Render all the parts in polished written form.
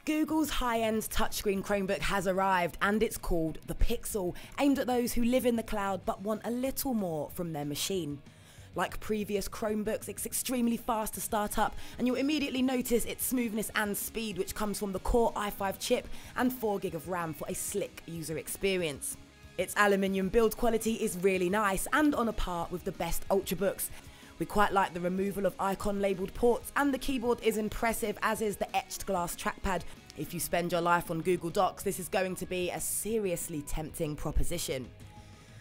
Google's high-end touchscreen Chromebook has arrived, and it's called the Pixel, aimed at those who live in the cloud but want a little more from their machine. Like previous Chromebooks, it's extremely fast to start up, and you'll immediately notice its smoothness and speed, which comes from the Core i5 chip and 4GB of RAM for a slick user experience. Its aluminium build quality is really nice and on a par with the best Ultrabooks. We quite like the removal of icon-labelled ports, and the keyboard is impressive, as is the etched glass trackpad. If you spend your life on Google Docs, this is going to be a seriously tempting proposition.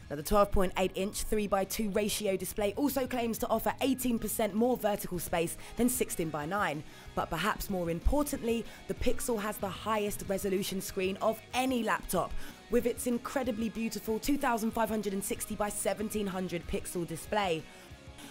Now, the 12.8-inch 3:2 ratio display also claims to offer 18% more vertical space than 16:9, but perhaps more importantly, the Pixel has the highest resolution screen of any laptop, with its incredibly beautiful 2560 by 1700 pixel display.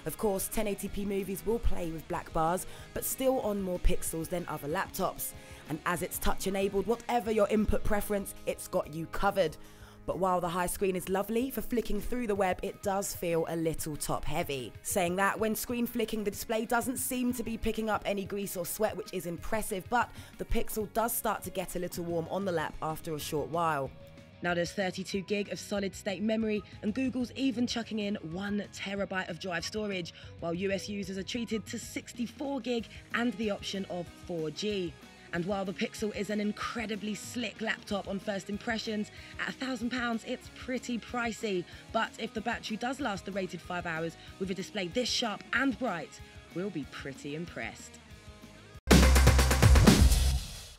Of course, 1080p movies will play with black bars, but still on more pixels than other laptops. And as it's touch-enabled, whatever your input preference, it's got you covered. But while the high screen is lovely for flicking through the web, it does feel a little top-heavy. Saying that, when screen flicking, the display doesn't seem to be picking up any grease or sweat, which is impressive, but the Pixel does start to get a little warm on the lap after a short while. Now, there's 32GB of solid-state memory, and Google's even chucking in 1TB of drive storage, while US users are treated to 64GB and the option of 4G. And while the Pixel is an incredibly slick laptop on first impressions, at £1,000 it's pretty pricey. But if the battery does last the rated 5 hours with a display this sharp and bright, we'll be pretty impressed.